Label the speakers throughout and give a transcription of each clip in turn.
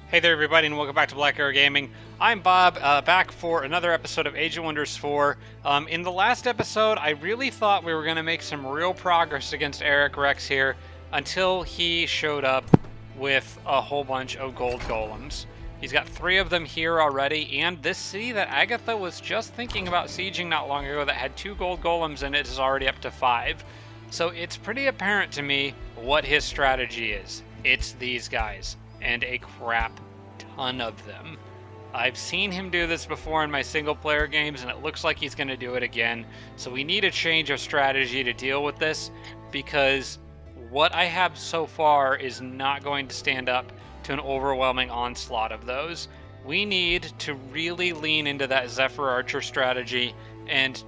Speaker 1: Hey there, everybody, and welcome back to Black Arrow Gaming. I'm Bob, back for another episode of Age of Wonders 4. In the last episode, I really thought we were going to make some real progress against Eric Rex here until he showed up with a whole bunch of gold golems. He's got 3 of them here already, and this city that Agatha was just thinking about sieging not long ago that had 2 gold golems in it is already up to 5. So it's pretty apparent to me what his strategy is. It's these guys, and a crap ton of them. I've seen him do this before in my single player games, and it looks like he's going to do it again. So we need a change of strategy to deal with this, because what I have so far is not going to stand up to an overwhelming onslaught of those. We need to really lean into that Zephyr Archer strategy and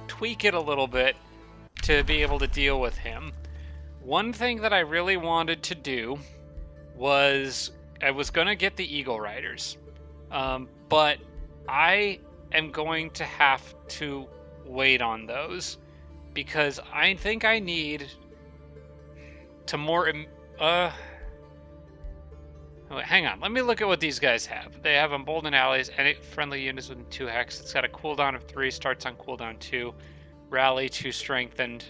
Speaker 1: tweak it a little bit to be able to deal with him. One thing that I really wanted to do was I was going to get the Eagle Riders, but I am going to have to wait on those because I think I need to more... hang on, let me look at what these guys have. They have Emboldened Allies, and friendly units within 2 hex. It's got a cooldown of 3, starts on cooldown 2. Rally 2 strengthened.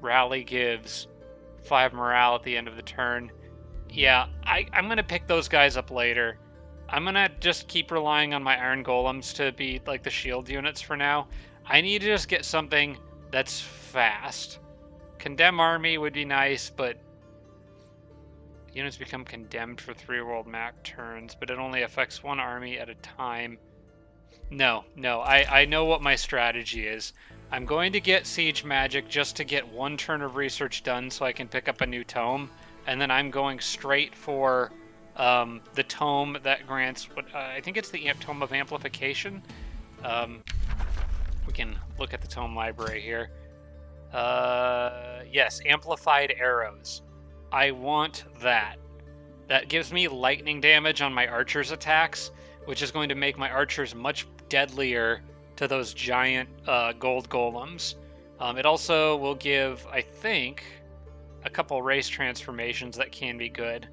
Speaker 1: Rally gives 5 morale at the end of the turn. Yeah, I'm going to pick those guys up later. I'm going to just keep relying on my Iron Golems to be like the shield units for now. I need to just get something that's fast. Condemn Army would be nice, but units become condemned for 3 world map turns, but it only affects 1 army at a time. No, I know what my strategy is. I'm going to get Siege Magic just to get 1 turn of research done so I can pick up a new tome. And then I'm going straight for the tome that grants what I think it's the Tome of Amplification. We can look at the tome library here. Yes, Amplified Arrows. I want that. That gives me lightning damage on my archers' attacks, which is going to make my archers much deadlier to those giant gold golems. It also will give, I think, a couple race transformations that can be good.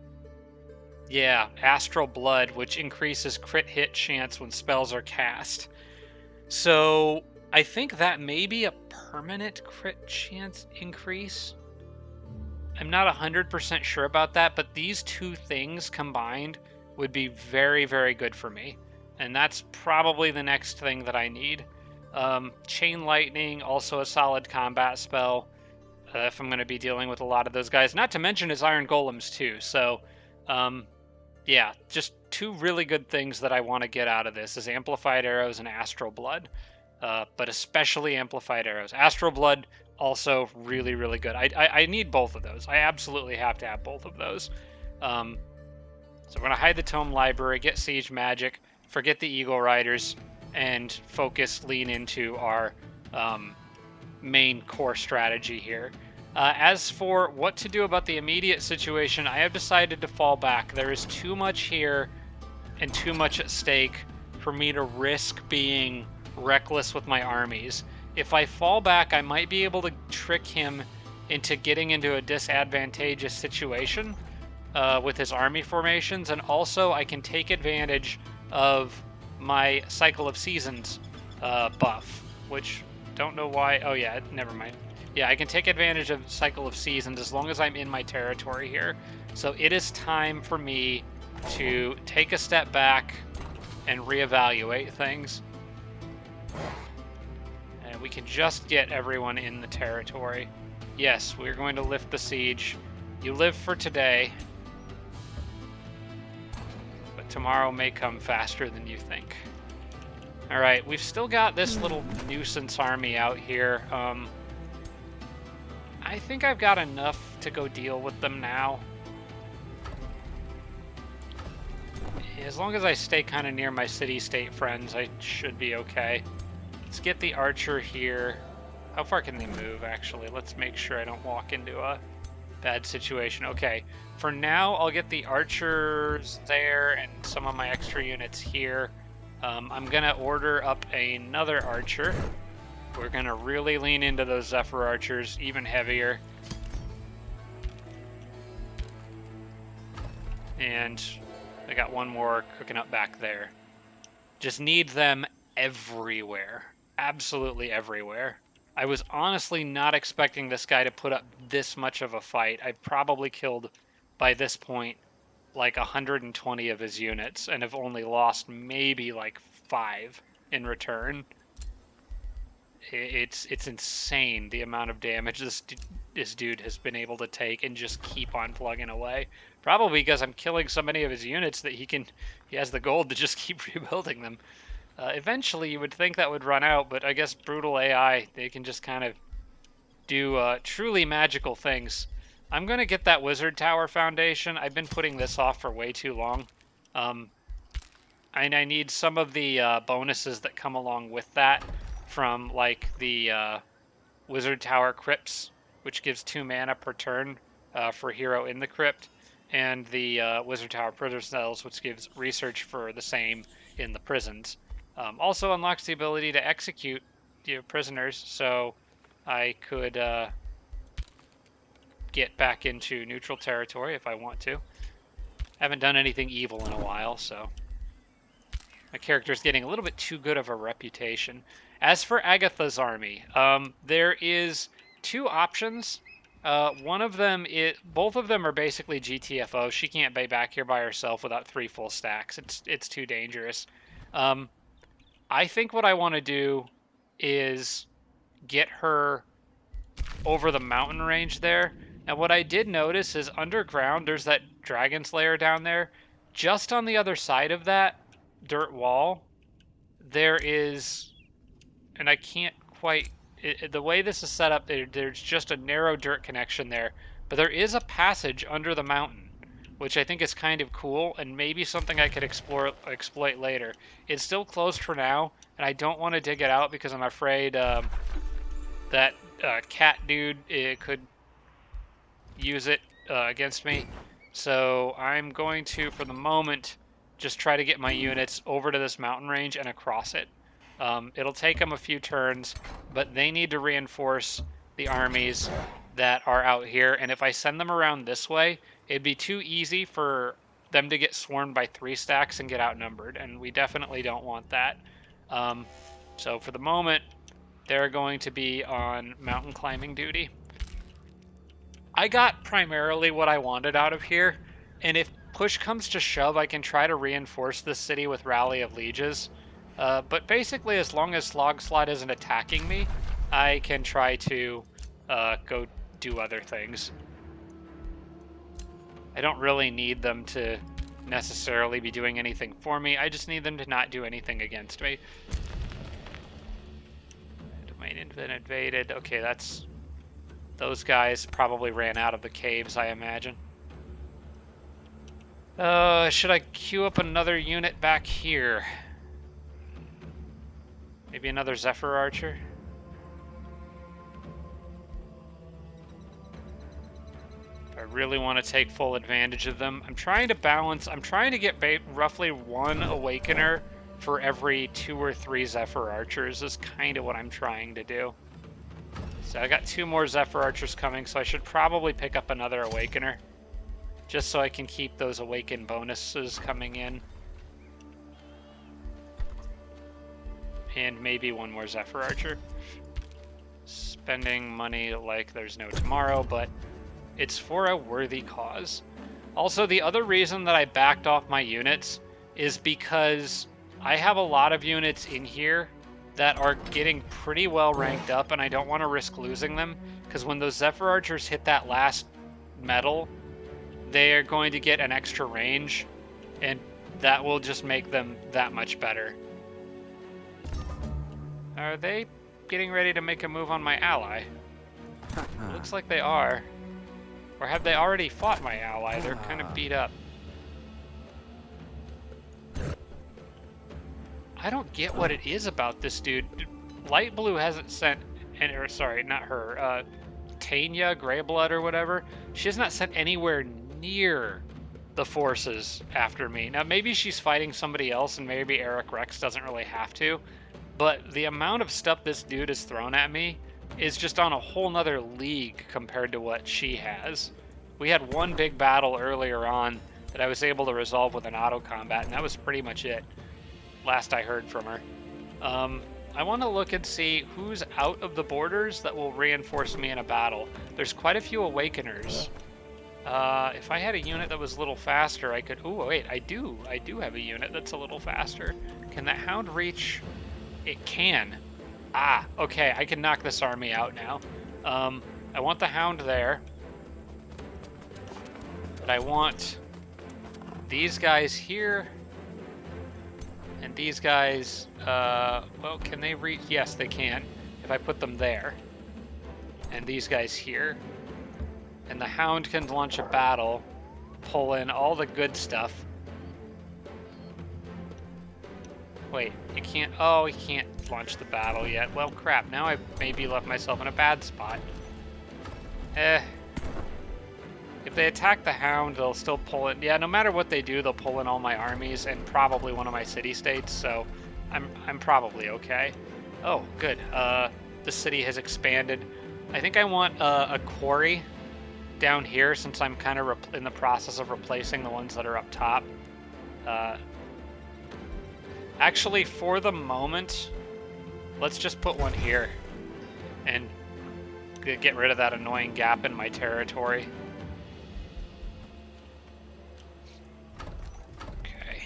Speaker 1: Yeah, Astral Blood, which increases crit hit chance when spells are cast. So I think that may be a permanent crit chance increase. I'm not 100% sure about that, but these 2 things combined would be very, very good for me. And that's probably the next thing that I need. Chain Lightning, also a solid combat spell. If I'm going to be dealing with a lot of those guys. Not to mention his Iron Golems, too. So, yeah, just 2 really good things that I want to get out of this is Amplified Arrows and Astral Blood. But especially Amplified Arrows. Astral Blood, also really, really good. I need both of those. I absolutely have to have both of those. So we're going to hide the Tome Library, get Siege Magic, forget the Eagle Riders, and lean into our main core strategy here. As for what to do about the immediate situation, I have decided to fall back. There is too much here and too much at stake for me to risk being reckless with my armies. If I fall back, I might be able to trick him into getting into a disadvantageous situation with his army formations, and also I can take advantage of my Cycle of Seasons buff, which don't know why. Oh yeah, never mind. Yeah, I can take advantage of Cycle of Seasons as long as I'm in my territory here. So it is time for me to take a step back and reevaluate things. And we can just get everyone in the territory. Yes, we're going to lift the siege. You live for today, but tomorrow may come faster than you think. Alright, we've still got this little nuisance army out here. I think I've got enough to go deal with them now. As long as I stay kind of near my city-state friends, I should be okay. Let's get the archer here. How far can they move, actually? Let's make sure I don't walk into a bad situation. Okay, for now, I'll get the archers there and some of my extra units here. I'm going to order up another archer. We're going to really lean into those Zephyr archers even heavier. And I got one more cooking up back there. Just need them everywhere. Absolutely everywhere. I was honestly not expecting this guy to put up this much of a fight. I probably killed, by this point, like 120 of his units and have only lost maybe like 5 in return. It's insane the amount of damage this dude has been able to take and just keep on plugging away. Probably because I'm killing so many of his units that he has the gold to just keep rebuilding them. Eventually, you would think that would run out, but I guess brutal AI, they can just kind of do truly magical things. I'm going to get that Wizard Tower Foundation. I've been putting this off for way too long. And I need some of the bonuses that come along with that from, like, the Wizard Tower Crypts, which gives 2 mana per turn for hero in the crypt, and the Wizard Tower Prisoner Cells, which gives research for the same in the prisons. Also unlocks the ability to execute prisoners, so I could get back into neutral territory if I want to. Haven't done anything evil in a while, so my character's getting a little bit too good of a reputation. As for Agatha's army, there is 2 options. One of them both of them are basically GTFO. She can't be back here by herself without 3 full stacks. It's too dangerous. I think what I want to do is get her over the mountain range there. And what I did notice is underground, there's that Dragon's Lair down there. Just on the other side of that dirt wall, there is, and I can't quite, the way this is set up, there's just a narrow dirt connection there. But there is a passage under the mountain, which I think is kind of cool, and maybe something I could exploit later. It's still closed for now, and I don't want to dig it out because I'm afraid that cat dude could use it against me. So I'm going to, for the moment, just try to get my units over to this mountain range and across it. It'll take them a few turns, but they need to reinforce the armies that are out here. And if I send them around this way, it'd be too easy for them to get swarmed by 3 stacks and get outnumbered. And we definitely don't want that. So for the moment, they're going to be on mountain climbing duty. I got primarily what I wanted out of here, and if push comes to shove, I can try to reinforce this city with Rally of Lieges. But basically, as long as Slogslot isn't attacking me, I can try to go do other things. I don't really need them to necessarily be doing anything for me. I just need them to not do anything against me. Domain invaded. Okay, that's... Those guys probably ran out of the caves, I imagine. Should I queue up another unit back here? Maybe another Zephyr Archer? I really want to take full advantage of them. I'm trying to balance. I'm trying to get roughly 1 Awakener for every 2 or 3 Zephyr Archers is kind of what I'm trying to do. So I got 2 more Zephyr Archers coming, so I should probably pick up another Awakener. Just so I can keep those Awaken bonuses coming in. And maybe 1 more Zephyr Archer. Spending money like there's no tomorrow, but it's for a worthy cause. Also, the other reason that I backed off my units is because I have a lot of units in here that are getting pretty well ranked up, and I don't want to risk losing them, because when those Zephyr Archers hit that last medal, they are going to get an extra range, and that will just make them that much better. Are they getting ready to make a move on my ally? Looks like they are. Or have they already fought my ally? They're kind of beat up. I don't get what it is about this dude. Light Blue hasn't sent, or sorry, not her, Tanya, Greyblood or whatever. She has not sent anywhere near the forces after me. Now, maybe she's fighting somebody else, and maybe Eric Rex doesn't really have to. But the amount of stuff this dude has thrown at me is just on a whole nother league compared to what she has. We had one big battle earlier on that I was able to resolve with an auto combat, and that was pretty much it. Last I heard from her. I want to look and see who's out of the borders that will reinforce me in a battle. There's quite a few Awakeners. If I had a unit that was a little faster, I could... Oh, wait, I do have a unit that's a little faster. Can that Hound reach? It can. Ah, okay, I can knock this army out now. I want the Hound there. But I want these guys here. And these guys, well, can they reach? Yes, they can. If I put them there. And these guys here. And the Hound can launch a battle, pull in all the good stuff. Wait, you can't... Oh, he can't launch the battle yet. Well, crap. Now I maybe left myself in a bad spot. If they attack the Hound, they'll still pull in... Yeah, no matter what they do, they'll pull in all my armies and probably one of my city-states, so I'm probably okay. Oh, good. The city has expanded. I think I want a quarry down here, since I'm kind of in the process of replacing the ones that are up top. Actually, for the moment, let's just put one here and get rid of that annoying gap in my territory. Okay.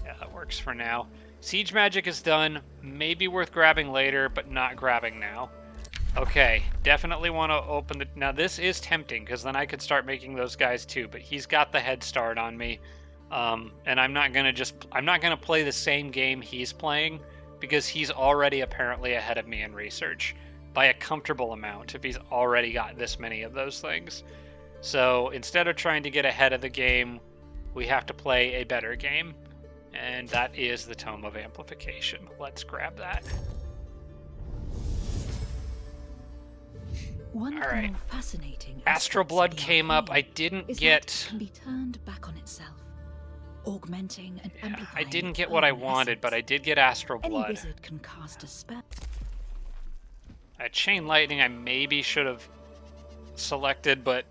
Speaker 1: Yeah, that works for now. Siege magic is done. Maybe worth grabbing later, but not grabbing now. Okay, definitely want to open the... Now, this is tempting, because then I could start making those guys too, but he's got the head start on me. And I'm not going to play the same game he's playing, because he's already apparently ahead of me in research by a comfortable amount if he's already got this many of those things. So instead of trying to get ahead of the game, we have to play a better game, and that is the Tome of Amplification. Let's grab that.
Speaker 2: One
Speaker 1: All right.
Speaker 2: fascinating
Speaker 1: Astral Blood came up. I didn't get...
Speaker 2: Can be turned back on itself, augmenting and amplifying.
Speaker 1: I didn't get what I wanted, but I did get Astral Blood.
Speaker 2: Any wizard can cast a spell.
Speaker 1: Chain Lightning I maybe should have selected, but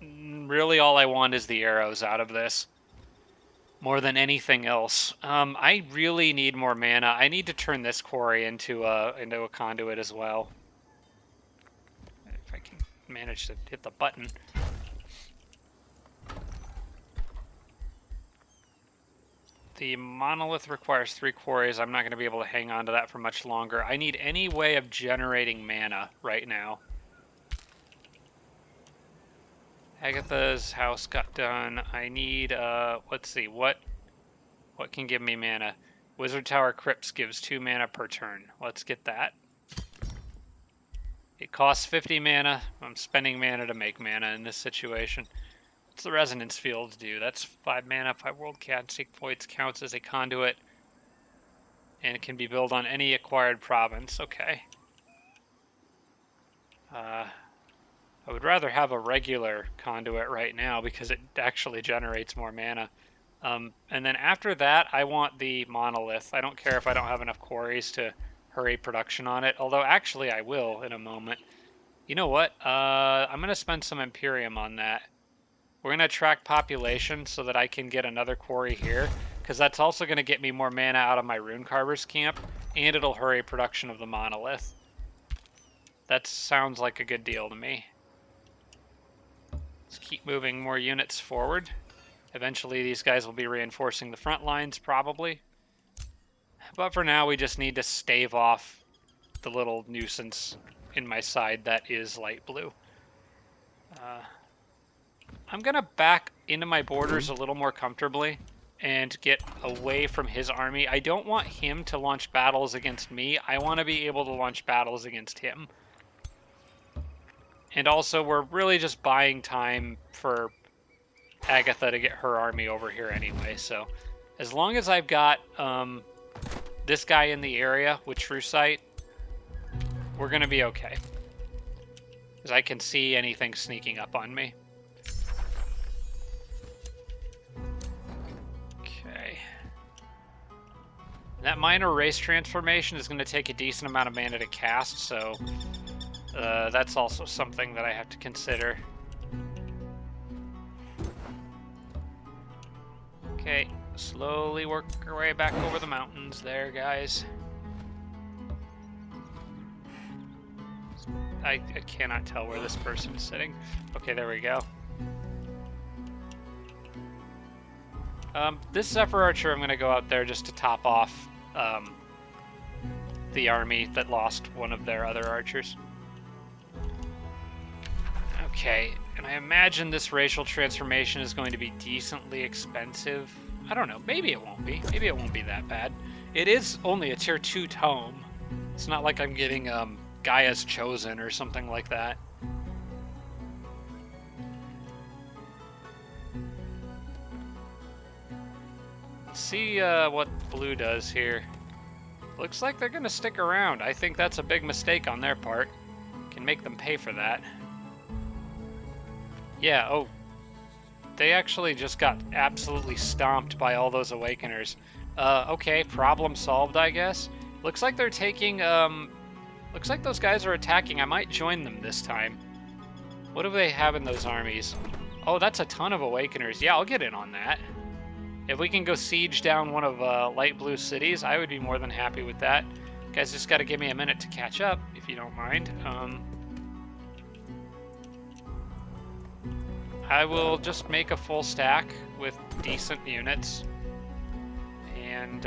Speaker 1: really all I want is the arrows out of this. More than anything else. I really need more mana. I need to turn this quarry into a conduit as well. If I can manage to hit the button. The monolith requires 3 quarries. I'm not going to be able to hang on to that for much longer. I need any way of generating mana right now. Agatha's house got done. I need, let's see, what can give me mana? Wizard Tower Crypts gives 2 mana per turn. Let's get that. It costs 50 mana. I'm spending mana to make mana in this situation. What's the Resonance Fields do? That's 5 mana, 5 World Casting Points, counts as a conduit, and it can be built on any acquired province. Okay. I would rather have a regular conduit right now because it actually generates more mana. And then after that, I want the monolith. I don't care if I don't have enough quarries to hurry production on it, although actually I will in a moment. You know what? I'm going to spend some Imperium on that. We're going to track population so that I can get another quarry here, because that's also going to get me more mana out of my Rune Carver's camp, and it'll hurry production of the monolith. That sounds like a good deal to me. Let's keep moving more units forward. Eventually these guys will be reinforcing the front lines, probably. But for now, we just need to stave off the little nuisance in my side that is light blue. I'm going to back into my borders a little more comfortably and get away from his army. I don't want him to launch battles against me. I want to be able to launch battles against him. And also, we're really just buying time for Agatha to get her army over here anyway. So as long as I've got this guy in the area with True Sight, we're going to be okay. Because I can see anything sneaking up on me. Okay. That minor race transformation is going to take a decent amount of mana to cast, so that's also something that I have to consider. Okay, slowly work our way back over the mountains there, guys. I cannot tell where this person is sitting. Okay, there we go. This Zephyr Archer, I'm going to go out there just to top off the army that lost one of their other archers. Okay, and I imagine this racial transformation is going to be decently expensive. I don't know, maybe it won't be. Maybe it won't be that bad. It is only a tier 2 tome. It's not like I'm getting Gaia's Chosen or something like that. Let's see what blue does here. Looks like they're gonna stick around. I think that's a big mistake on their part. Can make them pay for that. Yeah, oh. They actually just got absolutely stomped by all those Awakeners. Okay, problem solved, I guess. Looks like they're taking, looks like those guys are attacking. I might join them this time. What do they have in those armies? Oh, that's a ton of Awakeners. Yeah, I'll get in on that. If we can go siege down one of light blue cities, I would be more than happy with that. You guys just got to give me a minute to catch up, if you don't mind. I will just make a full stack with decent units and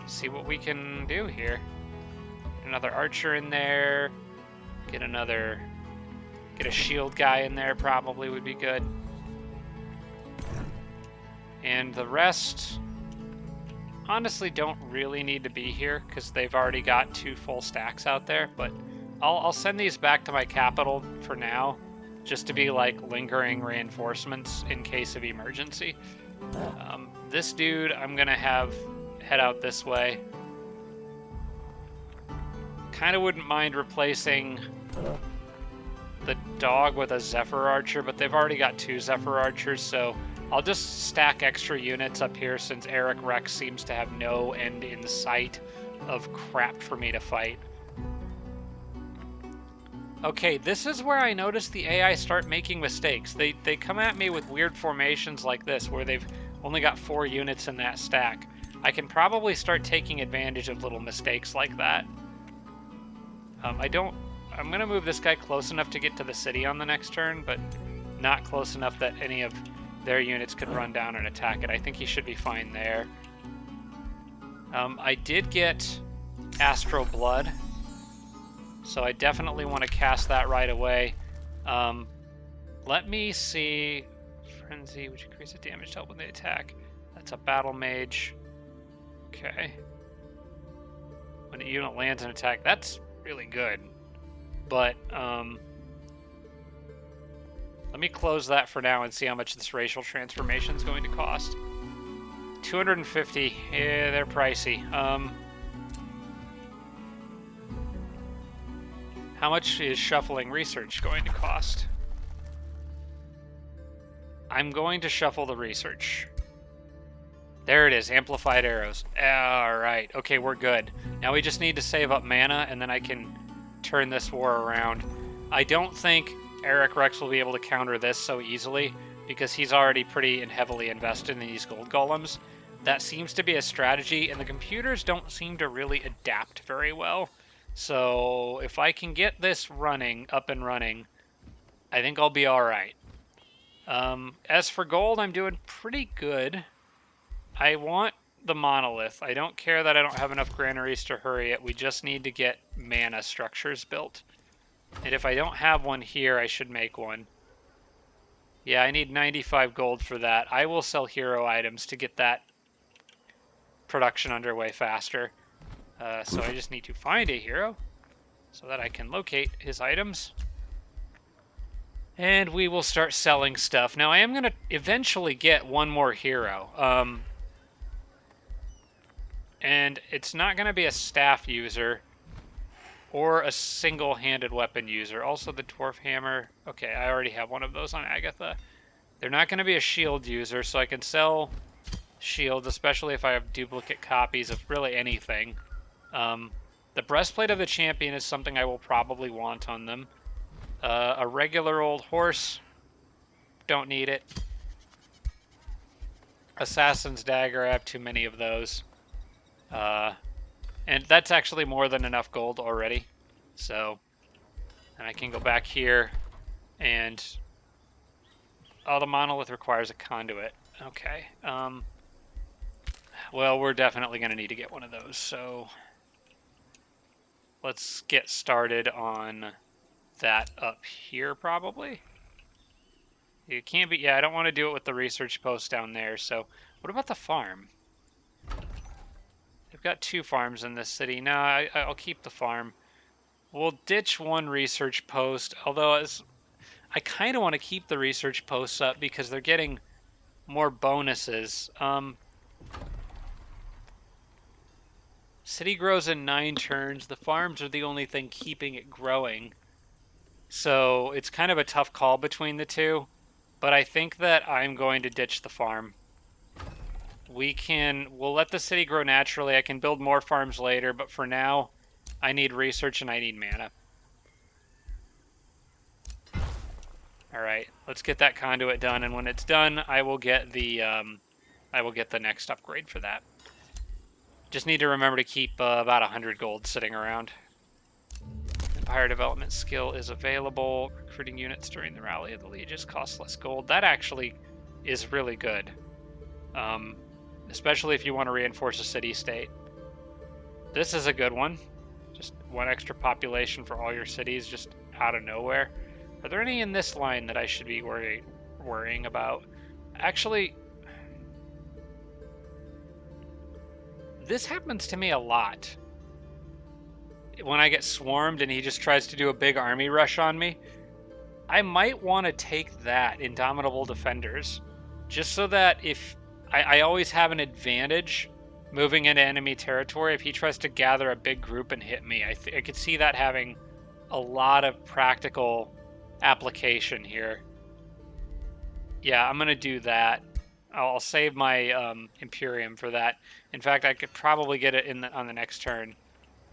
Speaker 1: see what we can do here. Get another archer in there. Get a shield guy in there probably would be good. And the rest, honestly, don't really need to be here because they've already got 2 full stacks out there. But I'll send these back to my capital for now, just to be like lingering reinforcements in case of emergency. This dude, I'm gonna have head out this way. Kind of wouldn't mind replacing the dog with a Zephyr Archer, but they've already got 2 Zephyr Archers, so I'll just stack extra units up here since Eric Rex seems to have no end in sight of crap for me to fight. Okay, this is where I notice the AI start making mistakes. They come at me with weird formations like this, where they've only got 4 units in that stack. I can probably start taking advantage of little mistakes like that. I'm going to move this guy close enough to get to the city on the next turn, but not close enough that any of their units could run down and attack it. I think he should be fine there. I did get Astral Blood, so I definitely want to cast that right away. Let me see. Frenzy, which increases the damage to help when they attack. That's a Battle Mage. Okay. When a unit lands an attack, that's really good. But, let me close that for now and see how much this racial transformation is going to cost. 250. Yeah, they're pricey. How much is shuffling research going to cost? I'm going to shuffle the research. There it is, amplified arrows. Alright, okay, we're good. Now we just need to save up mana, and then I can turn this war around. I don't think Eric Rex will be able to counter this so easily, because he's already pretty and heavily invested in these gold golems. That seems to be a strategy, and the computers don't seem to really adapt very well. So if I can get this up and running, I think I'll be alright. As for gold, I'm doing pretty good. I want the monolith. I don't care that I don't have enough granaries to hurry it. We just need to get mana structures built. And if I don't have one here, I should make one. Yeah, I need 95 gold for that. I will sell hero items to get that production underway faster. So I just need to find a hero so that I can locate his items. And we will start selling stuff. Now, I am going to eventually get one more hero. And it's not going to be a staff user or a single-handed weapon user. Also the dwarf hammer. Okay, I already have one of those on Agatha. They're not going to be a shield user, so I can sell shields, especially if I have duplicate copies of really anything. The breastplate of the champion is something I will probably want on them. A regular old horse, don't need it. Assassin's Dagger, I have too many of those. And that's actually more than enough gold already. So, and I can go back here and... Oh, the monolith requires a conduit. Okay. Well, we're definitely going to need to get one of those, so... Let's get started on that up here, probably. It can't be... Yeah, I don't want to do it with the research post down there, so... What about the farm? I've got 2 farms in this city. No, I'll keep the farm. We'll ditch 1 research post, although I kind of want to keep the research posts up because they're getting more bonuses. City grows in 9 turns. The farms are the only thing keeping it growing. So it's kind of a tough call between the two. But I think that I'm going to ditch the farm. We'll let the city grow naturally. I can build more farms later, but for now, I need research and I need mana. Alright, let's get that conduit done, and when it's done, I will get the next upgrade for that. Just need to remember to keep about 100 gold sitting around. Empire development skill is available. Recruiting units during the Rally of the Lieges costs less gold. That actually is really good. Especially if you want to reinforce a city-state. This is a good one. Just 1 extra population for all your cities, just out of nowhere. Are there any in this line that I should be worrying about? Actually, this happens to me a lot. When I get swarmed and he just tries to do a big army rush on me, I might want to take that, Indomitable Defenders, just so that if I always have an advantage moving into enemy territory. If he tries to gather a big group and hit me, I could see that having a lot of practical application here. Yeah, I'm going to do that. I'll save my Imperium for that. In fact, I could probably get it on the next turn.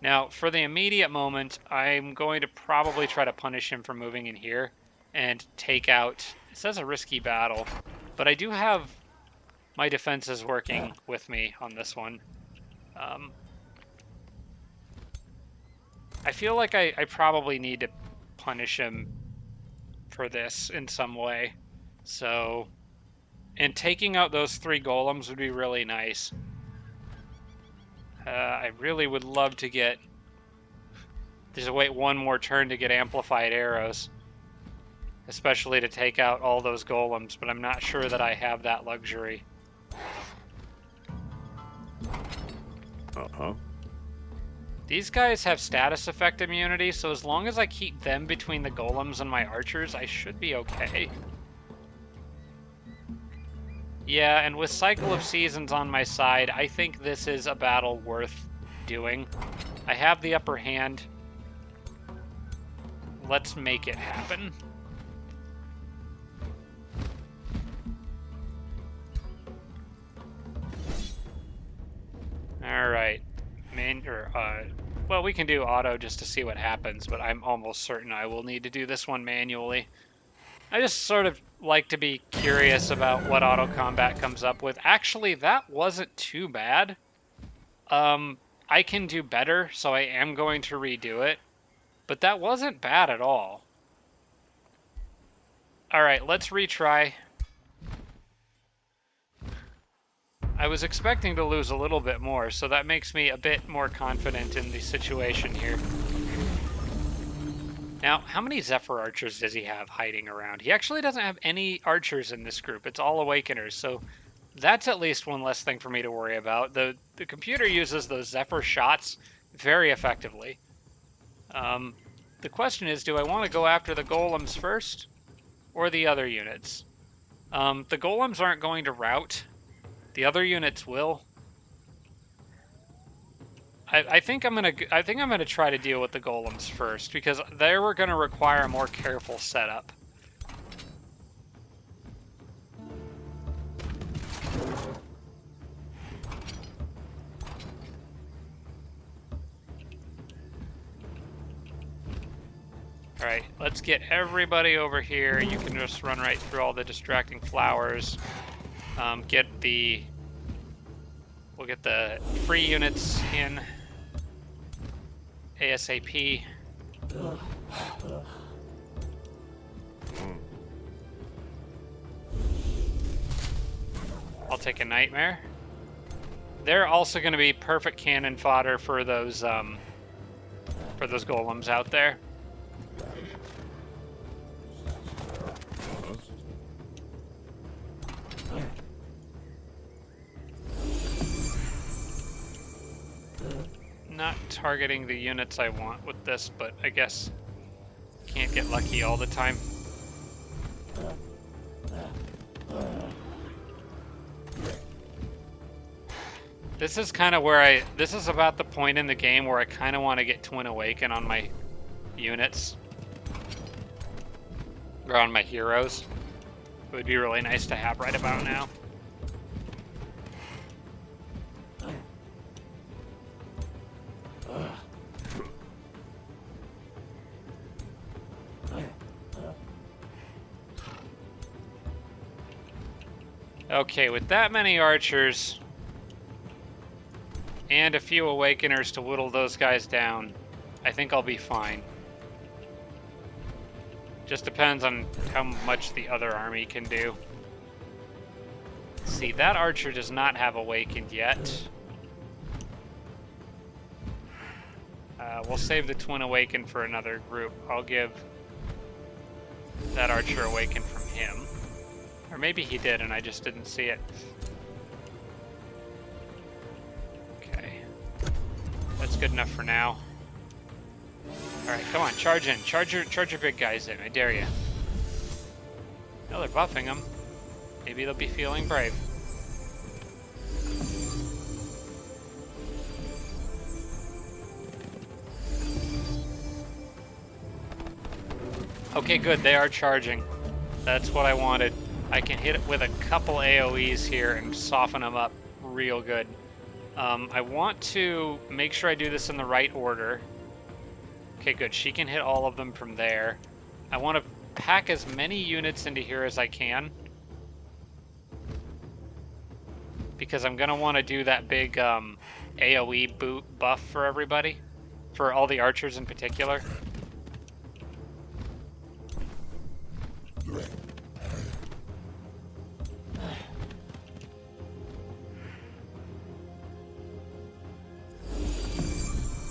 Speaker 1: Now, for the immediate moment, I'm going to probably try to punish him for moving in here and take out... It says a risky battle, but I do have my defenses working with me on this one. I feel like I probably need to punish him for this in some way. So, and taking out those 3 golems would be really nice. I really would love to get... Just wait 1 more turn to get amplified arrows. Especially to take out all those golems, but I'm not sure that I have that luxury.
Speaker 3: Uh-huh.
Speaker 1: These guys have status effect immunity, so as long as I keep them between the golems and my archers, I should be okay. Yeah, and with Cycle of Seasons on my side, I think this is a battle worth doing. I have the upper hand. Let's make it happen. Alright. Well, we can do auto just to see what happens, but I'm almost certain I will need to do this one manually. I just sort of like to be curious about what auto combat comes up with. Actually, that wasn't too bad. I can do better, so I am going to redo it. But that wasn't bad at all. Alright, let's retry. I was expecting to lose a little bit more, so that makes me a bit more confident in the situation here. Now, how many Zephyr archers does he have hiding around? He actually doesn't have any archers in this group. It's all Awakeners, so that's at least one less thing for me to worry about. The computer uses those Zephyr shots very effectively. The question is, do I want to go after the golems first or the other units? The golems aren't going to rout. The other units will. I think I'm gonna try to deal with the golems first because they were gonna require a more careful setup. All right, let's get everybody over here. You can just run right through all the distracting flowers. We'll get the free units in ASAP. I'll take a nightmare. They're also going to be perfect cannon fodder for those golems out there. Not targeting the units I want with this, but I guess can't get lucky all the time. This is kind of where this is about the point in the game where I kind of want to get Twin Awaken on my units. Or on my heroes. It would be really nice to have right about now. Okay, with that many archers and a few awakeners to whittle those guys down, I think I'll be fine. Just depends on how much the other army can do. Let's see, that archer does not have awakened yet. We'll save the Twin Awaken for another group. I'll give that archer awaken from him. Or maybe he did and I just didn't see it. Okay. That's good enough for now. Alright, come on, charge in. Charge your big guys in. I dare you. No, they're buffing them. Maybe they'll be feeling brave. Okay, good. They are charging. That's what I wanted. I can hit it with a couple AoEs here and soften them up real good. I want to make sure I do this in the right order. Okay, good. She can hit all of them from there. I want to pack as many units into here as I can. Because I'm going to want to do that big AoE boot buff for everybody. For all the archers in particular.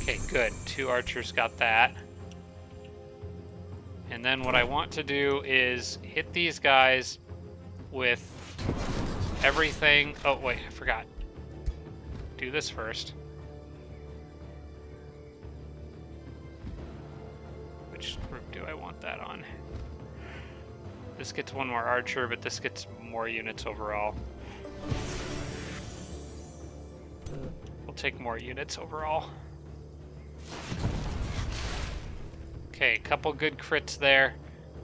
Speaker 1: Okay, good. 2 archers got that. And then what I want to do is hit these guys with everything. Oh, wait, I forgot. Do this first. Which group do I want that on? This gets 1 more archer, but this gets more units overall. We'll take more units overall. Okay, a couple good crits there.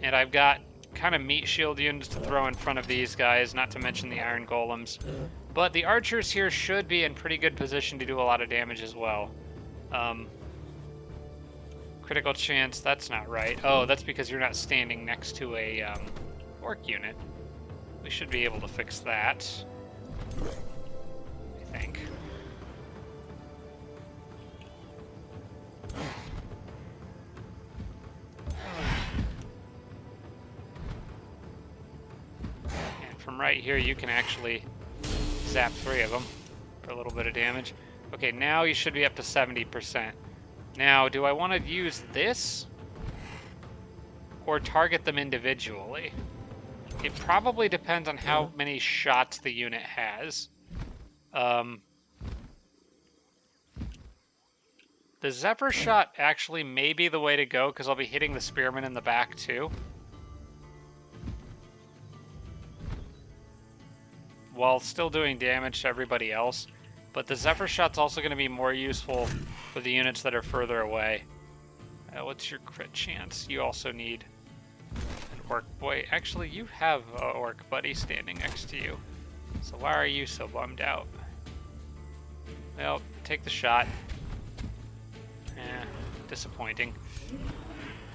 Speaker 1: And I've got kind of meat shield units to throw in front of these guys, not to mention the iron golems. But the archers here should be in pretty good position to do a lot of damage as well. Critical chance, that's not right. Oh, that's because you're not standing next to a orc unit. We should be able to fix that, I think. And from right here, you can actually zap 3 of them for a little bit of damage. Okay, now you should be up to 70%. Now, do I want to use this or target them individually? It probably depends on how many shots the unit has. The Zephyr shot actually may be the way to go because I'll be hitting the spearmen in the back too. While still doing damage to everybody else. But the Zephyr shot's also going to be more useful for the units that are further away. What's your crit chance? You also need an orc. Boy, actually, you have an orc buddy standing next to you. So why are you so bummed out? Well, take the shot. Disappointing.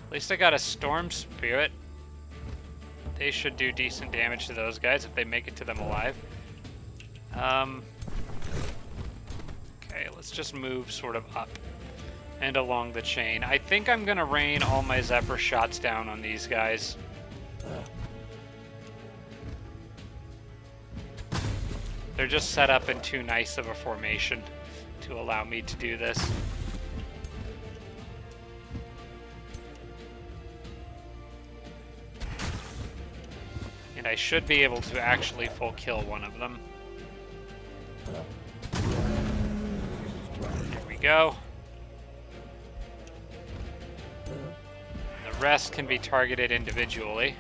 Speaker 1: At least I got a Storm Spirit. they should do decent damage to those guys if they make it to them alive. Okay, let's just move sort of up and along the chain. I think I'm gonna rain all my Zephyr shots down on these guys. They're just set up in too nice of a formation to allow me to do this. And I should be able to actually full kill one of them. There we go. The rest can be targeted individually.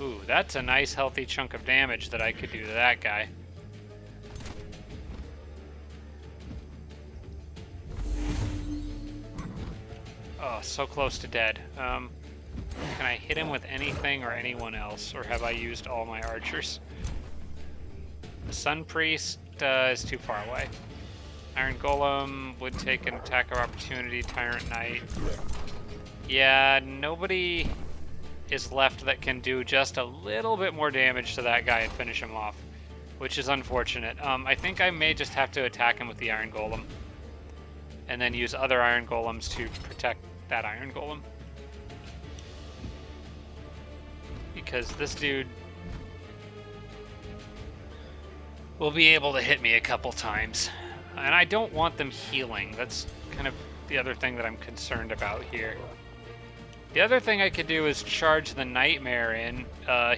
Speaker 1: Ooh, that's a nice healthy chunk of damage that I could do to that guy. Oh, so close to dead. Can I hit him with anything or anyone else, or have I used all my archers? The Sun Priest is too far away. Iron Golem would take an attack of opportunity. Tyrant Knight. Yeah, nobody is left that can do just a little bit more damage to that guy and finish him off, which is unfortunate. I think I may just have to attack him with the Iron Golem and then use other Iron Golems to protect that Iron Golem. Because this dude will be able to hit me a couple times. And I don't want them healing. That's kind of the other thing that I'm concerned about here. The other thing I could do is charge the Nightmare in.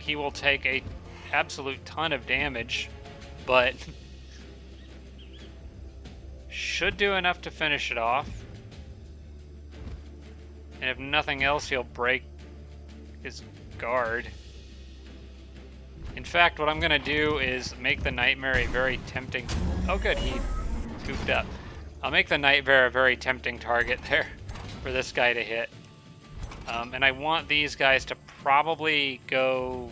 Speaker 1: He will take a absolute ton of damage, but should do enough to finish it off. And if nothing else, he'll break his guard. In fact, what I'm going to do is make the Nightmare a very tempting... Oh good, he goofed up. I'll make the Nightmare a very tempting target there for this guy to hit. And I want these guys to probably go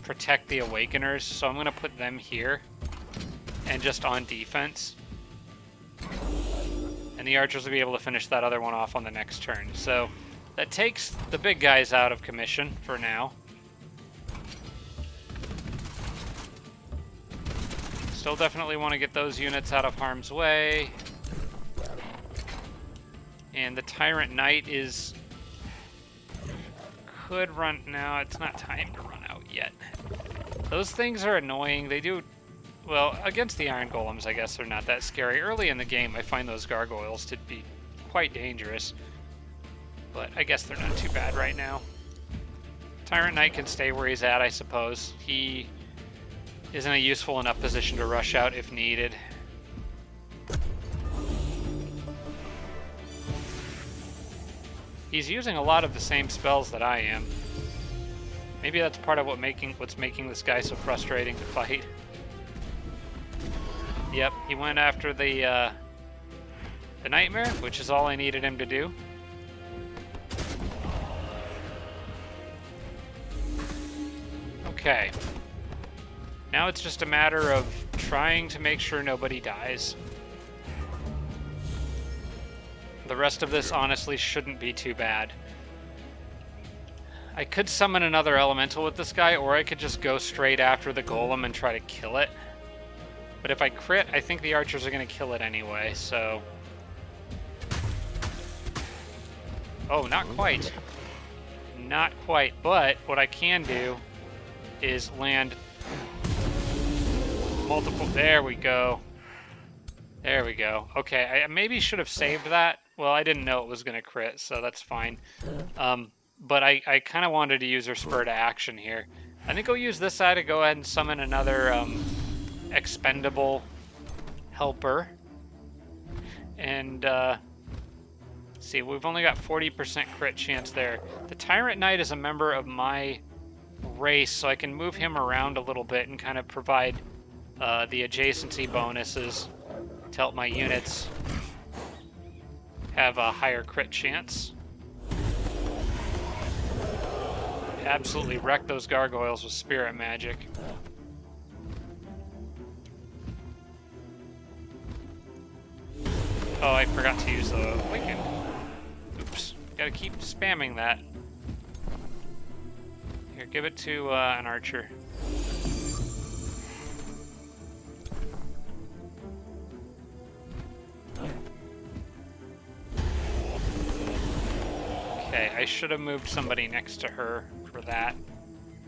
Speaker 1: protect the Awakeners, so I'm going to put them here and just on defense. And the archers will be able to finish that other one off on the next turn. So that takes the big guys out of commission for now. Still definitely want to get those units out of harm's way. And the Tyrant Knight could run... No, it's not time to run out yet. Those things are annoying. They do... Well, against the Iron Golems, I guess they're not that scary. Early in the game, I find those gargoyles to be quite dangerous. But I guess they're not too bad right now. Tyrant Knight can stay where he's at, I suppose. He is in a useful enough position to rush out if needed. He's using a lot of the same spells that I am. Maybe that's part of what's making this guy so frustrating to fight. Yep, he went after the Nightmare, which is all I needed him to do. Okay. Now it's just a matter of trying to make sure nobody dies. The rest of this honestly shouldn't be too bad. I could summon another elemental with this guy, or I could just go straight after the golem and try to kill it. But if I crit, I think the archers are going to kill it anyway, so... Oh, not quite. Not quite, but what I can do is land multiple... There we go. There we go. Okay, I maybe should have saved that. Well, I didn't know it was going to crit, so that's fine. But I kind of wanted to use her spur to action here. I think I'll use this side to go ahead and summon another expendable helper. And see, we've only got 40% crit chance there. The Tyrant Knight is a member of my race, so I can move him around a little bit and kind of provide the adjacency bonuses to help my units have a higher crit chance. Absolutely wreck those gargoyles with spirit magic. Oh, I forgot to use the awaken. Oops. Gotta keep spamming that. Here, give it to an archer. Okay, I should have moved somebody next to her for that.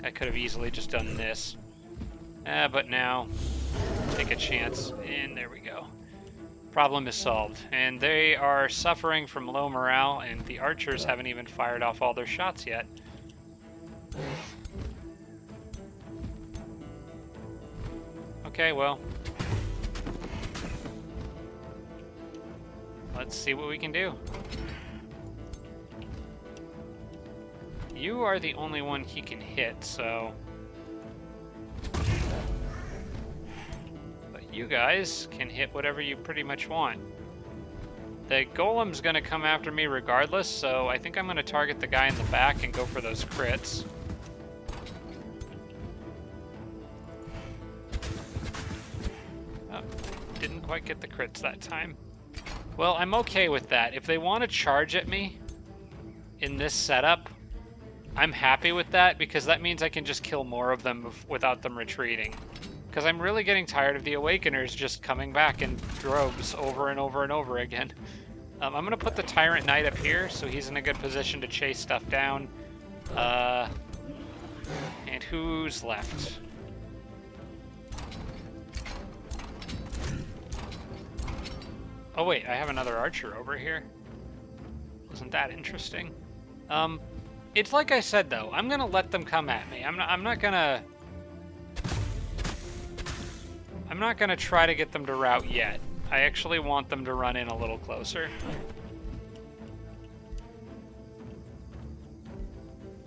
Speaker 1: I could have easily just done this. But now, take a chance, and there we go. Problem is solved. And they are suffering from low morale, and the archers haven't even fired off all their shots yet. Okay, well. Let's see what we can do. You are the only one he can hit, so... But you guys can hit whatever you pretty much want. The golem's gonna come after me regardless, so I think I'm gonna target the guy in the back and go for those crits. Oh, didn't quite get the crits that time. Well, I'm okay with that. If they want to charge at me in this setup, I'm happy with that because that means I can just kill more of them without them retreating. Because I'm really getting tired of the Awakeners just coming back in droves over and over and over again. I'm going to put the Tyrant Knight up here so he's in a good position to chase stuff down. And who's left? Oh wait, I have another archer over here. Wasn't that interesting? It's like I said though, I'm gonna let them come at me. I'm not gonna try to get them to rout yet. I actually want them to run in a little closer.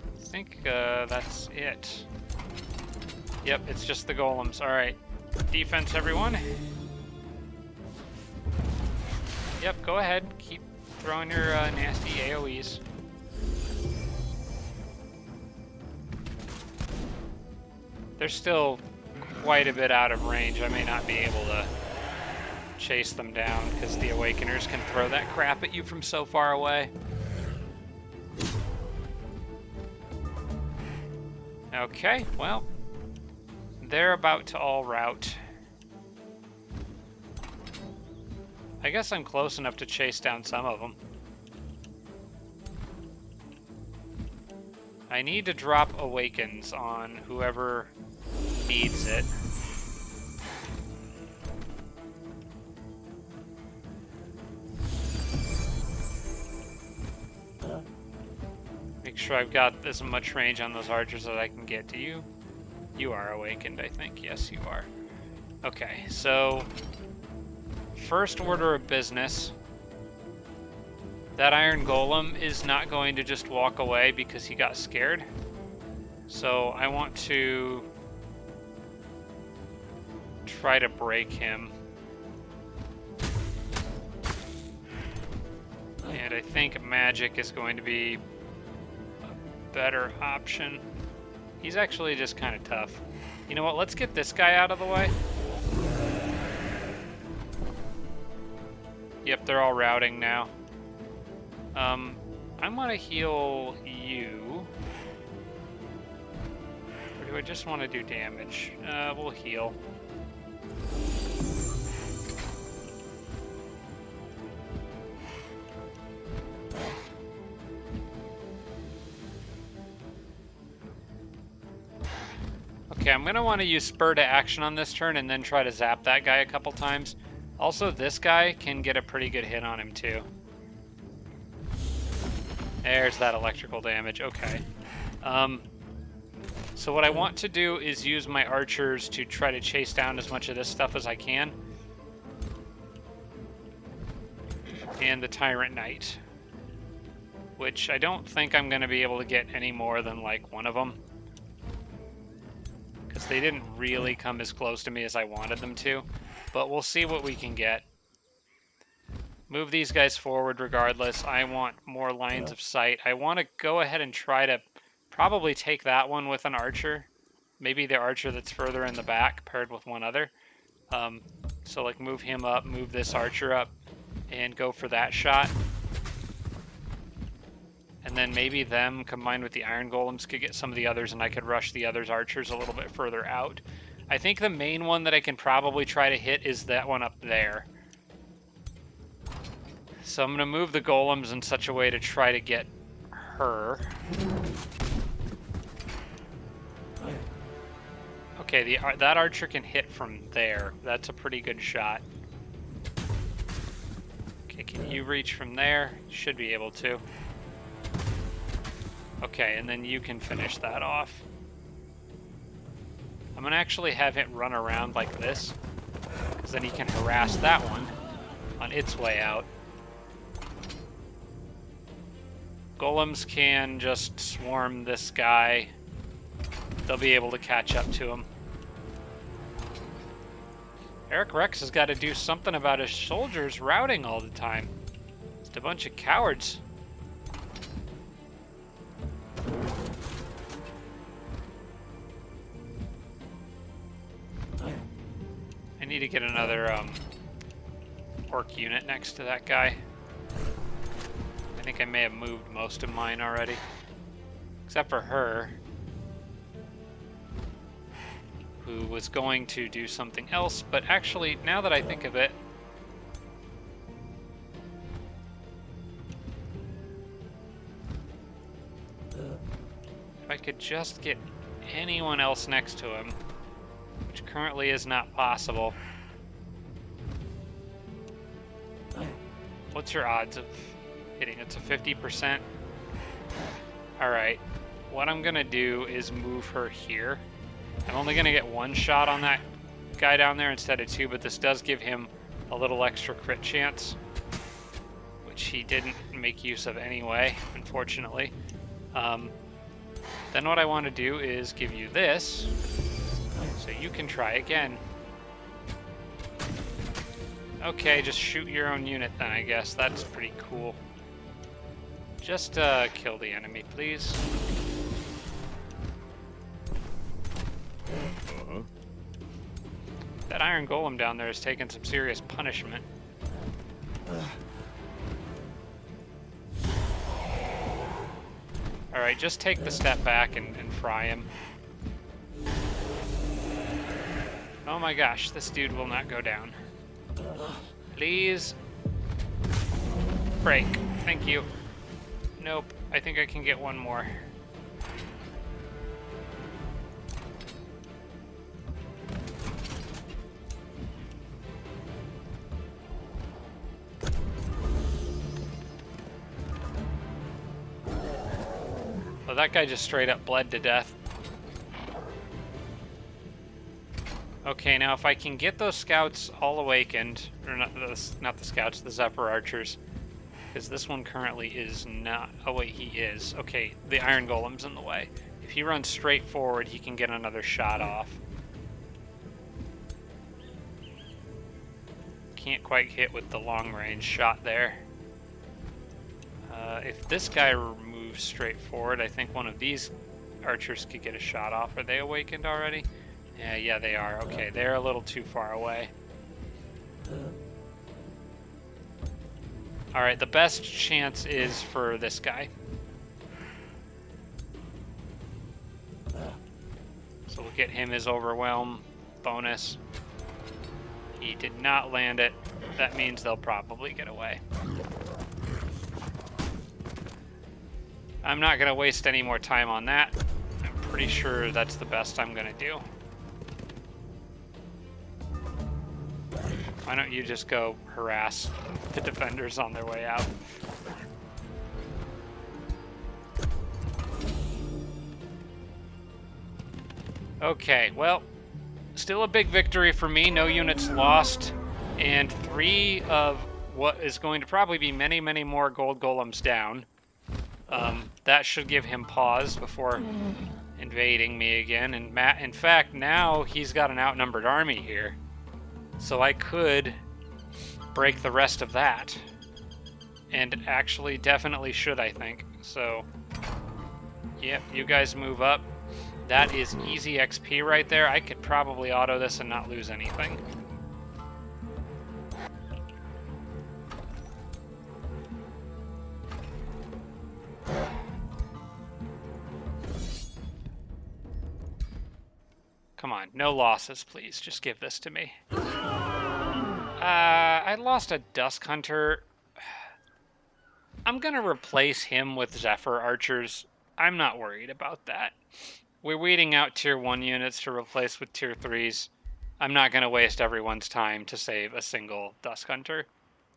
Speaker 1: I think that's it. Yep, it's just the golems. All right, defense, everyone. Yep, go ahead. Keep throwing your nasty AoEs. They're still quite a bit out of range. I may not be able to chase them down because the Awakeners can throw that crap at you from so far away. Okay, well, they're about to all rout. I guess I'm close enough to chase down some of them. I need to drop Awakens on whoever needs it. Make sure I've got as much range on those archers that I can get to you. You are awakened, I think. Yes, you are. Okay, so first order of business. That Iron Golem is not going to just walk away because he got scared. So I want to try to break him. And I think magic is going to be a better option. He's actually just kind of tough. You know what? Let's get this guy out of the way. Yep, they're all routing now. I want to heal you. Or do I just want to do damage? We'll heal. Okay, I'm going to want to use Spur to Action on this turn and then try to zap that guy a couple times. Also, this guy can get a pretty good hit on him too. There's that electrical damage. Okay. So what I want to do is use my archers to try to chase down as much of this stuff as I can. And the Tyrant Knight. Which I don't think I'm going to be able to get any more than like one of them. Because they didn't really come as close to me as I wanted them to. But we'll see what we can get. Move these guys forward regardless. I want more lines of sight. I want to go ahead and try to probably take that one with an archer. Maybe the archer that's further in the back paired with one other. So like move him up, move this archer up, and go for that shot. And then maybe them combined with the iron golems could get some of the others, and I could rush the others' archers a little bit further out. I think the main one that I can probably try to hit is that one up there. So I'm going to move the golems in such a way to try to get her. Okay, that archer can hit from there. That's a pretty good shot. Okay, can you reach from there? Should be able to. Okay, and then you can finish that off. I'm going to actually have it run around like this, because then he can harass that one on its way out. Golems can just swarm this guy. They'll be able to catch up to him. Eric Rex has got to do something about his soldiers routing all the time. Just a bunch of cowards. I need to get another orc unit next to that guy. I think I may have moved most of mine already. Except for her, who was going to do something else, but actually, now that I think of it, if I could just get anyone else next to him, which currently is not possible. What's your odds of hitting? It's a 50%. Alright, what I'm gonna do is move her here. I'm only gonna get one shot on that guy down there instead of two, but this does give him a little extra crit chance, which he didn't make use of anyway, unfortunately. Then what I want to do is give you this, so you can try again. Okay, just shoot your own unit then, I guess. That's pretty cool. Just kill the enemy, please. That iron golem down there has taken some serious punishment. Alright, just take the step back and fry him. Oh my gosh, this dude will not go down. Please. Break. Thank you. Nope, I think I can get one more. Oh, that guy just straight up bled to death. Okay, now if I can get those scouts all awakened, or not the scouts, the Zephyr archers, because this one currently is not. Oh wait, he is. Okay, the iron golem's in the way. If he runs straight forward, he can get another shot off. Can't quite hit with the long range shot there. If this guy moves straight forward, I think one of these archers could get a shot off. Are they awakened already? Yeah, they are. Okay, they're a little too far away. Alright, the best chance is for this guy. So we'll get him his overwhelm bonus. He did not land it. That means they'll probably get away. I'm not going to waste any more time on that. I'm pretty sure that's the best I'm going to do. Why don't you just go harass the defenders on their way out? Okay, well, still a big victory for me. No units lost, and 3 of what is going to probably be many, many more gold golems down. That should give him pause before invading me again. And in fact, now he's got an outnumbered army here. So I could break the rest of that. And actually, definitely should, I think. So, yep, you guys move up. That is easy XP right there. I could probably auto this and not lose anything. Come on, no losses, please. Just give this to me. I lost a Dusk Hunter. I'm going to replace him with Zephyr Archers. I'm not worried about that. We're weeding out Tier 1 units to replace with Tier 3s. I'm not going to waste everyone's time to save a single Dusk Hunter.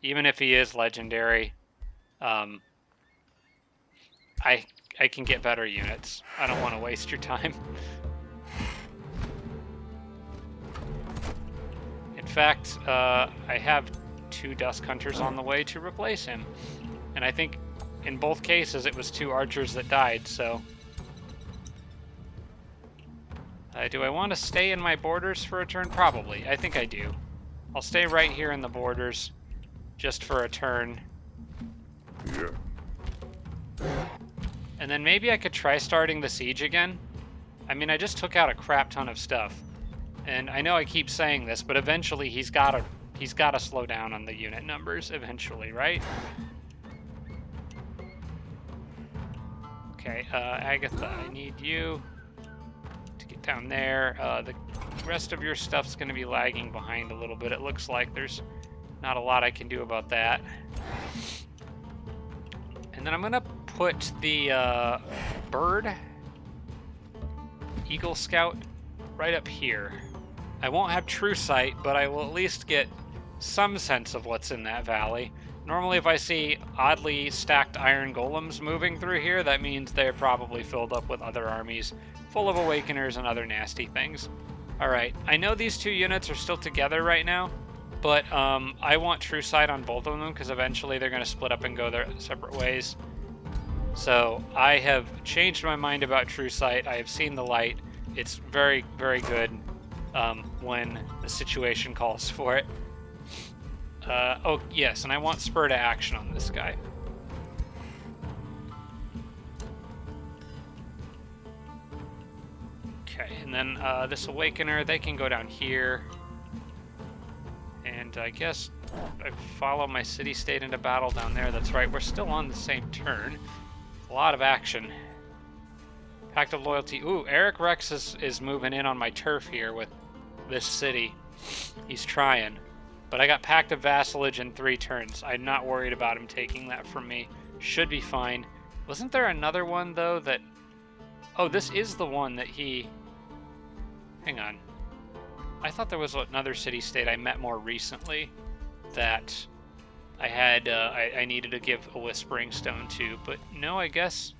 Speaker 1: Even if he is legendary, I can get better units. I don't want to waste your time. In fact, I have 2 Dusk Hunters on the way to replace him. And I think in both cases it was 2 archers that died, so... do I want to stay in my borders for a turn? Probably. I think I do. I'll stay right here in the borders just for a turn.
Speaker 3: Yeah.
Speaker 1: And then maybe I could try starting the siege again. I mean, I just took out a crap ton of stuff. And I know I keep saying this, but eventually he's got to slow down on the unit numbers eventually, right? Okay, Agatha, I need you to get down there. The rest of your stuff's going to be lagging behind a little bit. It looks like there's not a lot I can do about that. And then I'm going to put the bird Eagle Scout right up here. I won't have true sight, but I will at least get some sense of what's in that valley. Normally if I see oddly stacked iron golems moving through here, that means they're probably filled up with other armies full of awakeners and other nasty things. Alright, I know these 2 units are still together right now, but I want true sight on both of them because eventually they're going to split up and go their separate ways. So I have changed my mind about true sight. I have seen the light. It's very, very good when the situation calls for it. Oh, yes, and I want spur to action on this guy. Okay, and then this Awakener, they can go down here. And I guess I follow my city-state into battle down there. That's right, we're still on the same turn. A lot of action. Pact of Loyalty. Ooh, Eric Rex is moving in on my turf here with this city. He's trying. But I got Pact of Vassalage in 3 turns. I'm not worried about him taking that from me. Should be fine. Wasn't there another one, though, that... Oh, this is the one that he... Hang on. I thought there was another city-state I met more recently that I had... I needed to give a Whispering Stone to, but no, I guess...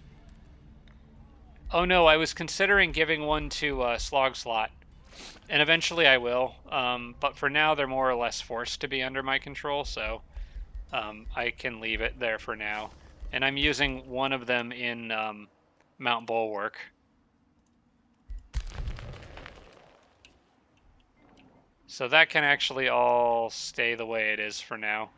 Speaker 1: Oh, no, I was considering giving one to Slogslot. And eventually I will, but for now they're more or less forced to be under my control, so I can leave it there for now. And I'm using one of them in Mount Bulwark. So that can actually all stay the way it is for now.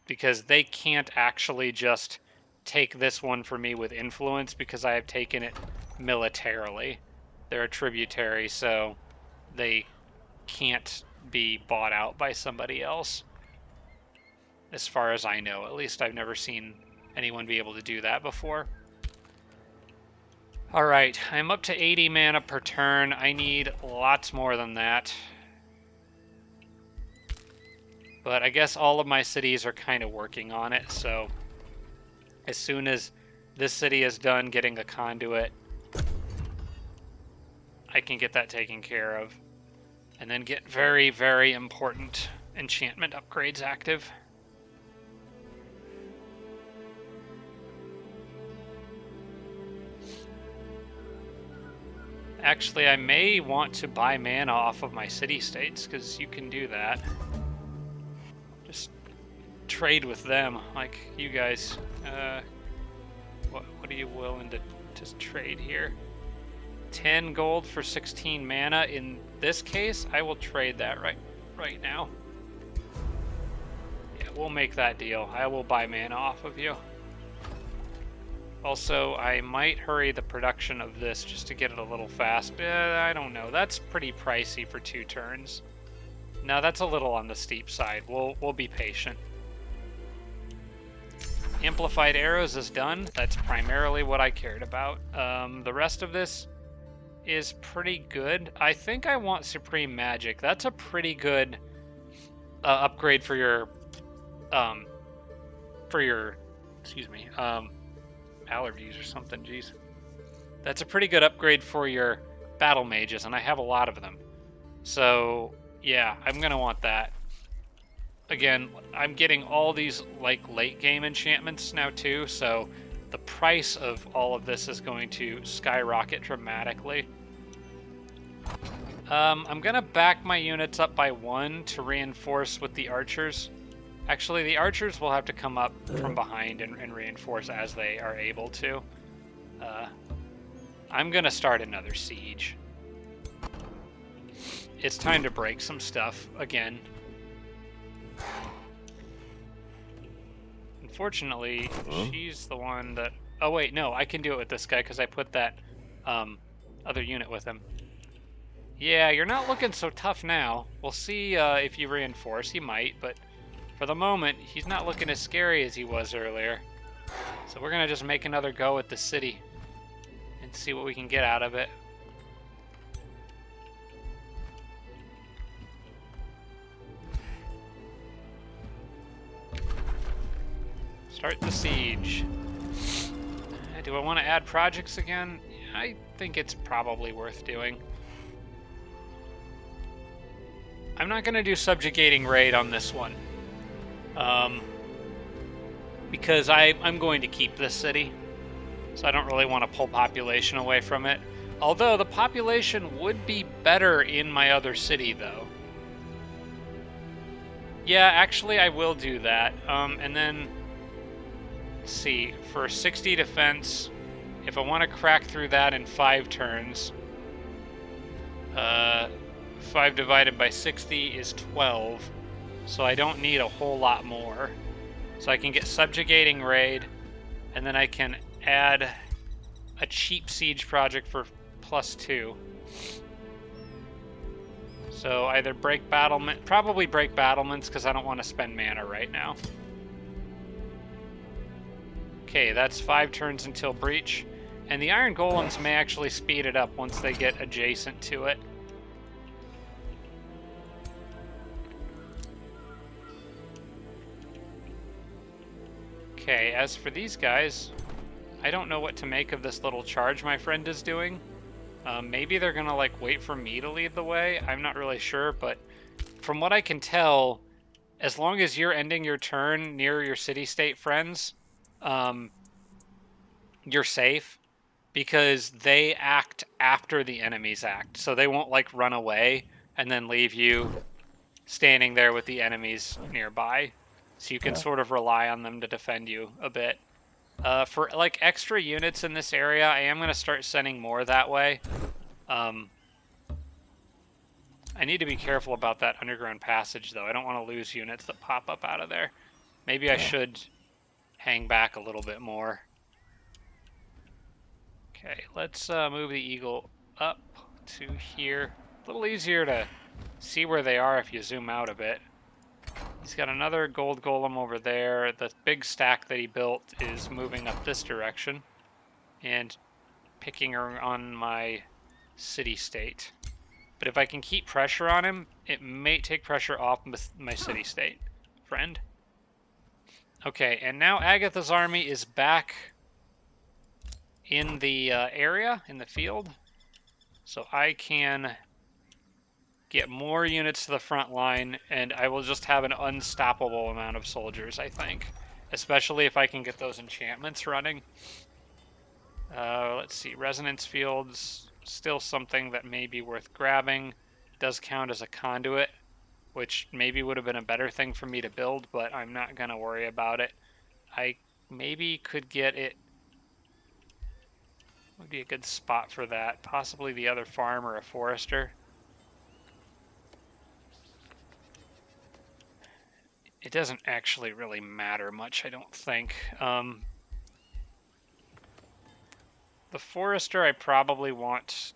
Speaker 1: Because they can't actually just take this one for me with influence because I have taken it militarily. They're a tributary, so they can't be bought out by somebody else. As far as I know. At least I've never seen anyone be able to do that before. Alright, I'm up to 80 mana per turn. I need lots more than that. But I guess all of my cities are kind of working on it, so as soon as this city is done getting a conduit, I can get that taken care of. And then get very, very important enchantment upgrades active. Actually, I may want to buy mana off of my city-states, because you can do that. Just trade with them, like you guys. What are you willing to just trade here? 10 gold for 16 mana. In this case, I will trade that right now. Yeah, we'll make that deal. I will buy mana off of you. Also, I might hurry the production of this just to get it a little fast. I don't know. That's pretty pricey for 2 turns. No, that's a little on the steep side. We'll be patient. Amplified Arrows is done. That's primarily what I cared about. The rest of this, is pretty good. I think I want Supreme Magic. That's a pretty good upgrade um, for your, excuse me, allergies or something. Jeez, that's a pretty good upgrade for your battle mages, and I have a lot of them. So yeah, I'm gonna want that. Again, I'm getting all these like late game enchantments now too, so the price of all of this is going to skyrocket dramatically. I'm gonna back my units up by 1 to reinforce with the archers. Actually, the archers will have to come up from behind and reinforce as they are able to. I'm gonna start another siege. It's time to break some stuff again. Unfortunately, she's the one that... Oh wait, no, I can do it with this guy because I put that other unit with him. Yeah, you're not looking so tough now. We'll see if you reinforce. He might, but for the moment, he's not looking as scary as he was earlier. So we're going to just make another go at the city and see what we can get out of it. Start the siege. Do I want to add projects again? I think it's probably worth doing. I'm not going to do subjugating raid on this one. Because I'm going to keep this city. So I don't really want to pull population away from it. Although the population would be better in my other city, though. Yeah, actually I will do that. And then, let's see, for 60 defense, if I want to crack through that in 5 turns, 5 divided by 60 is 12, so I don't need a whole lot more. So I can get subjugating raid, and then I can add a cheap siege project for +2. So either break battlement, probably break battlements because I don't want to spend mana right now. Okay, that's 5 turns until breach, and the iron golems may actually speed it up once they get adjacent to it. Okay, as for these guys, I don't know what to make of this little charge my friend is doing. Maybe they're gonna like wait for me to lead the way. I'm not really sure, but from what I can tell, as long as you're ending your turn near your city-state friends, you're safe because they act after the enemies act. So they won't like run away and then leave you standing there with the enemies nearby. So you can sort of rely on them to defend you a bit. For like extra units in this area, I am going to start sending more that way. I need to be careful about that underground passage, though. I don't want to lose units that pop up out of there. Maybe I should hang back a little bit more. Okay, let's move the eagle up to here. A little easier to see where they are if you zoom out a bit. He's got another gold golem over there. The big stack that he built is moving up this direction and picking on my city-state. But if I can keep pressure on him, it may take pressure off my city-state friend. Okay, and now Agatha's army is back in the area, in the field. So I can get more units to the front line, and I will just have an unstoppable amount of soldiers, I think. Especially if I can get those enchantments running. Let's see, resonance fields, still something that may be worth grabbing. It does count as a conduit, which maybe would have been a better thing for me to build, but I'm not going to worry about it. I maybe could get it. Would be a good spot for that. Possibly the other farm or a forester. It doesn't actually really matter much, I don't think. The forester I probably want...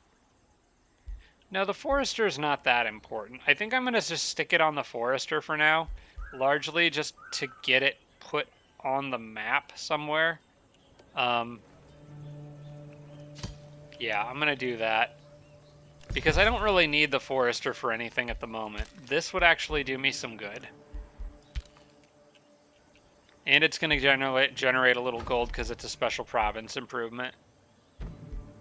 Speaker 1: No, the forester is not that important. I think I'm going to just stick it on the forester for now. Largely just to get it put on the map somewhere. Yeah, I'm going to do that. Because I don't really need the Forester for anything at the moment. This would actually do me some good. And it's going to generate a little gold because it's a special province improvement.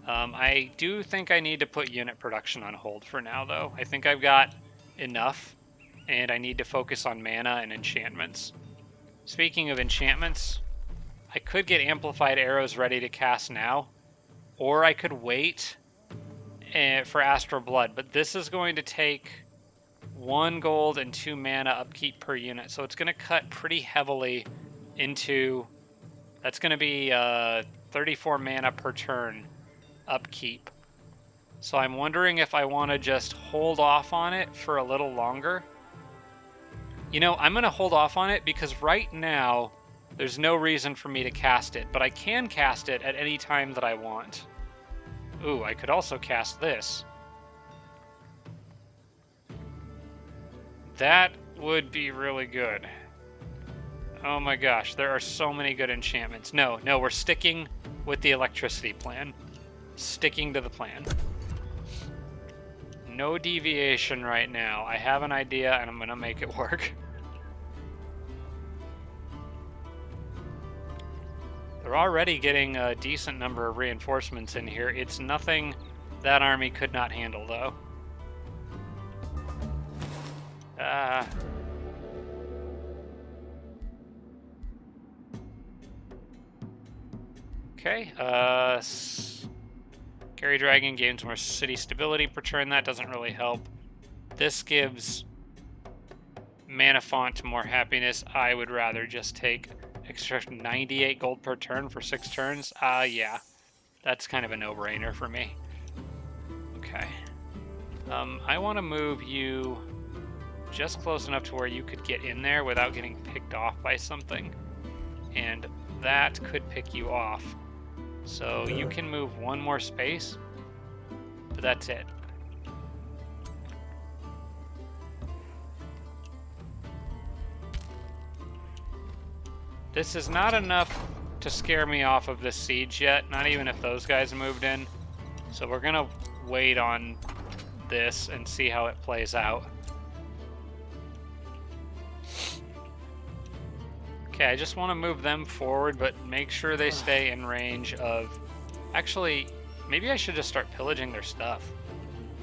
Speaker 1: I do think I need to put unit production on hold for now, though. I think I've got enough, and I need to focus on mana and enchantments. Speaking of enchantments, I could get amplified arrows ready to cast now, or I could wait for Astral Blood, but this is going to take 1 gold and 2 mana upkeep per unit, so it's going to cut pretty heavily into... That's going to be 34 mana per turn upkeep. So I'm wondering if I want to just hold off on it for a little longer. You know, I'm going to hold off on it because right now there's no reason for me to cast it, but I can cast it at any time that I want. Ooh, I could also cast this. That would be really good. Oh my gosh, there are so many good enchantments. No, we're sticking with the electricity plan. Sticking to the plan. No deviation right now. I have an idea and I'm gonna make it work. They're already getting a decent number of reinforcements in here. It's nothing that army could not handle, though. Okay, Carry Dragon gains more city stability per turn. That doesn't really help. This gives Mana Font more happiness. I would rather just take extra 98 gold per turn for 6 turns. Yeah. That's kind of a no-brainer for me. Okay. I want to move you just close enough to where you could get in there without getting picked off by something. And that could pick you off. So you can move 1 more space, but that's it. This is not enough to scare me off of this siege yet, not even if those guys moved in. So we're gonna wait on this and see how it plays out. Okay, I just want to move them forward, but make sure they stay in range of... Actually, maybe I should just start pillaging their stuff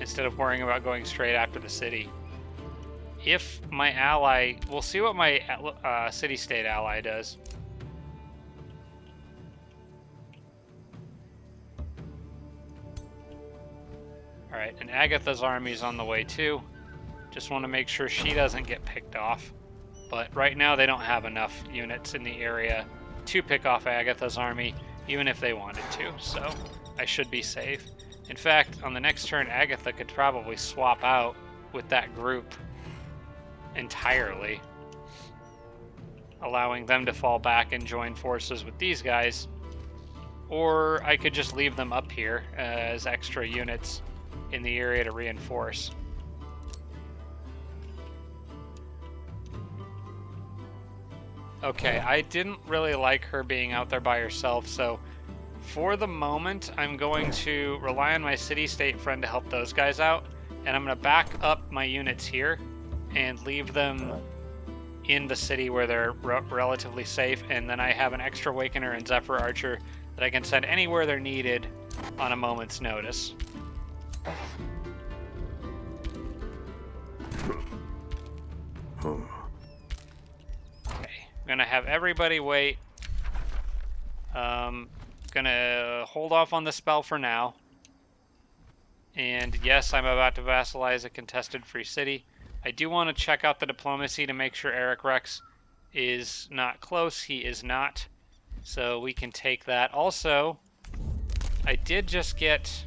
Speaker 1: instead of worrying about going straight after the city. If my ally... We'll see what my city-state ally does. Alright, and Agatha's army's on the way too. Just want to make sure she doesn't get picked off. But right now they don't have enough units in the area to pick off Agatha's army, even if they wanted to, so I should be safe. In fact, on the next turn, Agatha could probably swap out with that group entirely, allowing them to fall back and join forces with these guys. Or I could just leave them up here as extra units in the area to reinforce. Okay, I didn't really like her being out there by herself, so for the moment, I'm going to rely on my city-state friend to help those guys out, and I'm going to back up my units here and leave them in the city where they're relatively safe, and then I have an extra Awakener and Zephyr Archer that I can send anywhere they're needed on a moment's notice. I'm gonna have everybody wait. Gonna hold off on the spell for now. And yes, I'm about to vassalize a contested free city. I do want to check out the diplomacy to make sure Eric Rex is not close. He is not. So we can take that. Also, I did just get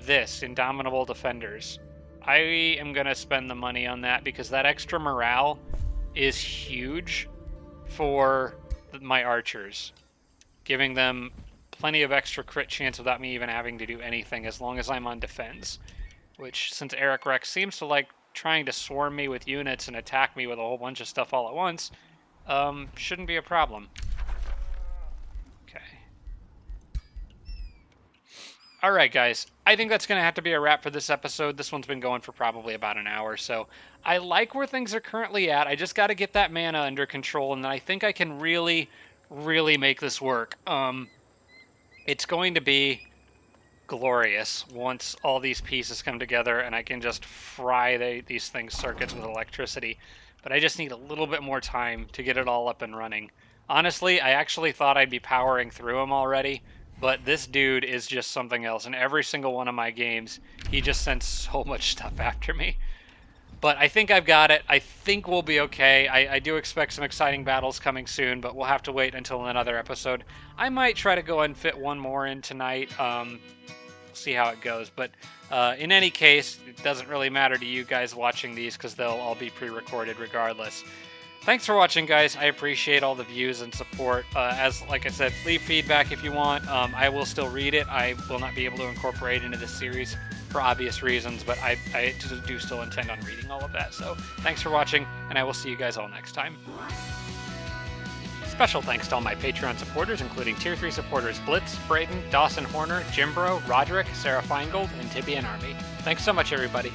Speaker 1: this, Indomitable Defenders. I am gonna spend the money on that because that extra morale is huge for my archers, giving them plenty of extra crit chance without me even having to do anything as long as I'm on defense, which, since Eric Rex seems to like trying to swarm me with units and attack me with a whole bunch of stuff all at once, shouldn't be a problem. Okay. All right, guys. I think that's going to have to be a wrap for this episode. This one's been going for probably about an hour, so I like where things are currently at. I just got to get that mana under control, and then I think I can really, really make this work. It's going to be glorious once all these pieces come together and I can just fry these things circuits with electricity. But I just need a little bit more time to get it all up and running. Honestly, I actually thought I'd be powering through them already, but this dude is just something else. In every single one of my games, he just sends so much stuff after me. But I think I've got it. I think we'll be okay. I do expect some exciting battles coming soon, but we'll have to wait until another episode. I might try to go and fit one more in tonight. See how it goes. But in any case, it doesn't really matter to you guys watching these because they'll all be pre-recorded regardless. Thanks for watching, guys. I appreciate all the views and support. Like I said, leave feedback if you want. I will still read it. I will not be able to incorporate into this series for obvious reasons, but I do still intend on reading all of that. So thanks for watching, and I will see you guys all next time. Special thanks to all my Patreon supporters, including Tier 3 supporters Blitz, Braden, Dawson Horner, Jimbro, Roderick, Sarah Feingold, and Tibby and Army. Thanks so much, everybody.